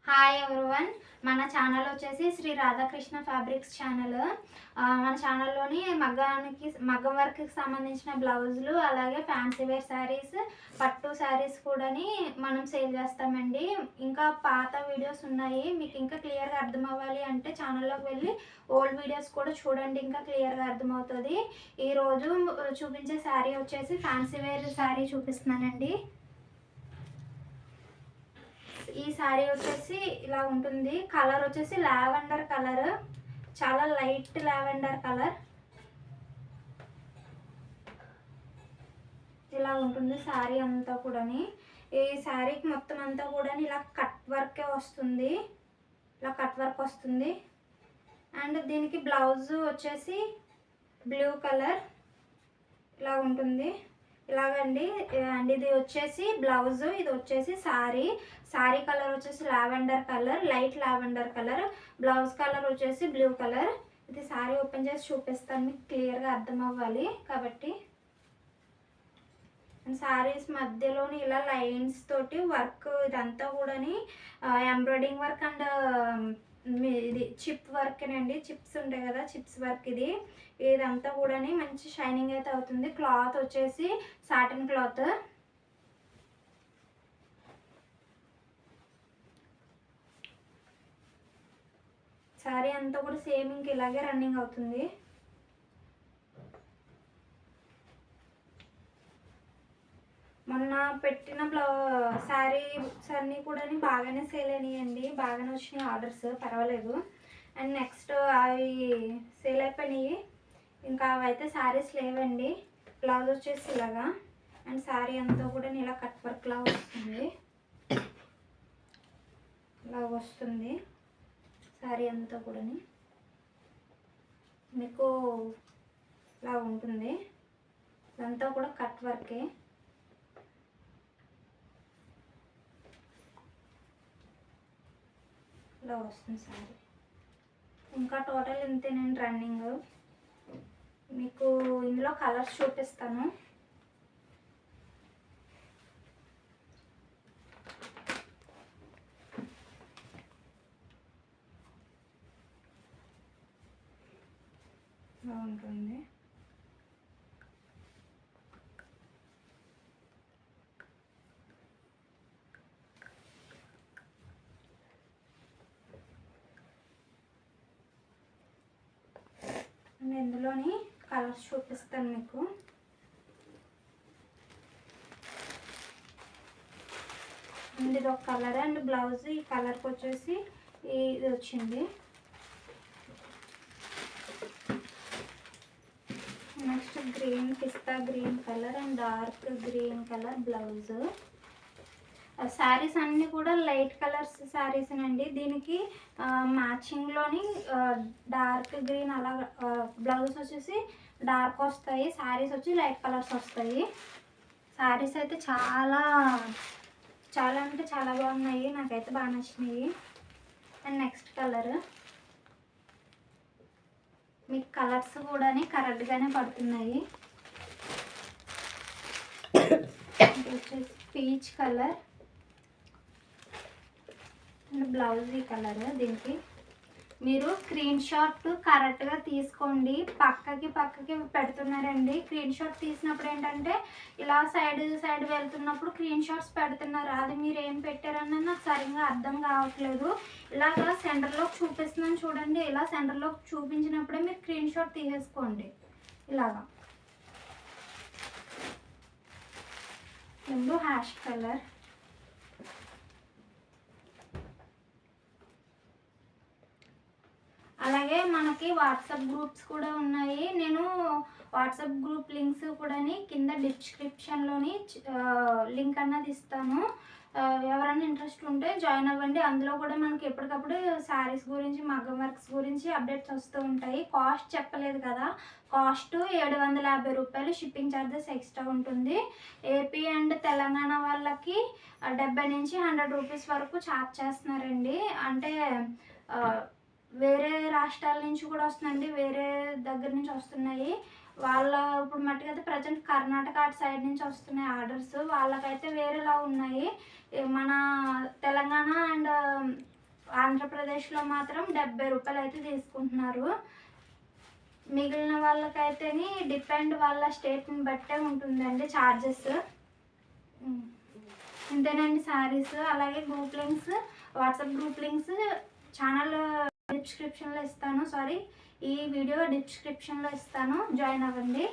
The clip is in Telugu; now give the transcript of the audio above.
Hi everyone. మన ఛానల్ వచ్చేసి శ్రీ రాధాకృష్ణ ఫ్యాబ్రిక్స్ ఛానల్. మన ఛానల్లోని మగ్గం వర్క్కి సంబంధించిన బ్లౌజులు, అలాగే ఫ్యాన్సీ వేర్ శారీస్, పట్టు శారీస్ కూడా మనం సేల్ చేస్తామండి. ఇంకా పాత వీడియోస్ ఉన్నాయి. మీకు ఇంకా క్లియర్గా అర్థం అవ్వాలి అంటే ఛానల్లోకి వెళ్ళి ఓల్డ్ వీడియోస్ కూడా చూడండి, ఇంకా క్లియర్గా అర్థమవుతుంది. ఈరోజు చూపించే శారీ వచ్చేసి ఫ్యాన్సీ వేర్ శారీ చూపిస్తున్నానండి. ఈ శారీ వచ్చేసి ఇలా ఉంటుంది. కలర్ వచ్చేసి లావెండర్ కలర్, చాలా లైట్ లావెండర్ కలర్. ఇలా ఉంటుంది శారీ అంతా కూడా. ఈ శారీకి మొత్తం అంతా కూడా ఇలా కట్ వర్కే వస్తుంది, ఇలా కట్ వర్క్ వస్తుంది. అండ్ దీనికి బ్లౌజ్ వచ్చేసి బ్లూ కలర్ ఇలా ఉంటుంది. ఇలాగండి. అండ్ ఇది వచ్చేసి బ్లౌజ్, ఇది వచ్చేసి శారీ కలర్ వచ్చేసి lavender colour, light lavender colour. Blouse colour వచ్చేసి బ్లూ కలర్. ఇది శారీ ఓపెన్ చేసి చూపిస్తాను, మీకు క్లియర్గా అర్థం అవ్వాలి కాబట్టి. శారీస్ మధ్యలోని ఇలా లైన్స్ తోటి వర్క్, ఇదంతా కూడా ఎంబ్రాయిడింగ్ వర్క్ అండ్ ఇది చిప్ వర్కేనండి. చిప్స్ ఉంటాయి కదా, చిప్స్ వర్క్. ఇదంతా కూడా మంచి షైనింగ్ అయితే అవుతుంది. క్లాత్ వచ్చేసి సాటిన్ క్లాత్. శారీ అంతా కూడా సేమ్ ఇంక ఇలాగే రన్నింగ్ అవుతుంది. మొన్న పెట్టిన శారీస్ అన్నీ కూడా బాగానే సేల్ అయినాయండి, బాగానే వచ్చినాయి ఆర్డర్స్, పర్వాలేదు. అండ్ నెక్స్ట్ అవి సేల్ అయిపోయినాయి, ఇంకా అవైతే శారీస్ లేవండి. బ్లౌజ్ వచ్చేసి ఇలాగా. అండ్ శారీ అంతా కూడా ఇలా కట్ వర్క్ లా వస్తుంది, ఇలా వస్తుంది శారీ అంతా కూడా. మీకు ఇలా ఉంటుంది, ఇదంతా కూడా కట్ వర్కే. ఇలా వస్తుంది శారీ. ఇంకా టోటల్ ఇంతేనండి రన్నింగ్. మీకు ఇందులో కలర్స్ చూపిస్తాను. బాగుంటుంది. ఇందులోని కలర్స్ చూపిస్తాను మీకు. అండ్ ఇది ఒక కలర్. అండ్ బ్లౌజ్ ఈ కలర్కి వచ్చేసి ఇది వచ్చింది. Next green, pista green colour and dark green colour blouse. Saris అన్నీ కూడా లైట్ కలర్స్ శారీస్ అండి. దీనికి మ్యాచింగ్లోని డార్క్ గ్రీన్ అలా బ్లౌజ్ వచ్చేసి డార్క్ వస్తాయి, శారీస్ వచ్చి లైట్ కలర్స్ వస్తాయి. శారీస్ అయితే చాలా చాలా అంటే చాలా బాగున్నాయి, నాకైతే బాగా నచ్చినాయి. అండ్ నెక్స్ట్ కలర్, మీకు కలర్స్ కూడా కరెక్ట్గానే పడుతున్నాయి. వచ్చేసి పీచ్ కలర్ అండ్ బ్లౌజ్ ఈ కలర్. దీనికి మీరు స్క్రీన్ షాట్ కరెక్ట్గా తీసుకోండి. పక్కకి పెడుతున్నారండి. స్క్రీన్ షాట్ తీసినప్పుడు ఏంటంటే ఇలా సైడ్ వెళ్తున్నప్పుడు స్క్రీన్ షాట్స్ పెడుతున్నారు, అది మీరు ఏం పెట్టారన్నది నాకు సరిగ్గా అర్థం కావట్లేదు. ఇలాగా సెంటర్లోకి చూపిస్తున్నాను చూడండి, ఇలా సెంటర్లోకి చూపించినప్పుడే మీరు స్క్రీన్ షాట్ తీసేసుకోండి. ఇలాగా రెండు హ్యాష్ కలర్. అలాగే మనకి వాట్సాప్ గ్రూప్స్ కూడా ఉన్నాయి. నేను వాట్సాప్ గ్రూప్ లింక్స్ కూడా కింద డిస్క్రిప్షన్లోని లింక్ అన్నది ఇస్తాను. ఎవరైనా ఇంట్రెస్ట్ ఉంటే జాయిన్ అవ్వండి. అందులో కూడా మనకి ఎప్పటికప్పుడు శారీస్ గురించి, మగ్గం వర్క్స్ గురించి అప్డేట్స్ వస్తూ ఉంటాయి. కాస్ట్ చెప్పలేదు కదా, కాస్ట్ 750 రూపాయలు. షిప్పింగ్ ఛార్జెస్ ఎక్స్ట్రా ఉంటుంది. ఏపీ అండ్ తెలంగాణ వాళ్ళకి 70 నుంచి 100 రూపీస్ వరకు ఛార్జ్ చేస్తున్నారండి. అంటే వేరే రాష్ట్రాల నుంచి కూడా వస్తుందండి, వేరే దగ్గర నుంచి వస్తున్నాయి. వాళ్ళ ఇప్పుడు మట్టుకైతే ప్రజెంట్ కర్ణాటక అటు సైడ్ నుంచి వస్తున్నాయి ఆర్డర్స్. వాళ్ళకైతే వేరేలా ఉన్నాయి. మన తెలంగాణ అండ్ ఆంధ్రప్రదేశ్లో మాత్రం 70 రూపాయలు అయితే తీసుకుంటున్నారు. మిగిలిన వాళ్ళకైతేని డిపెండ్ వాళ్ళ స్టేట్ని బట్టే ఉంటుందండి ఛార్జెస్. ఇంతేనండి శారీస్. అలాగే group links, WhatsApp group links channel డిస్క్రిప్షన్లో ఇస్తాను. ఈ వీడియో డిస్క్రిప్షన్లో ఇస్తాను, జాయిన్ అవ్వండి.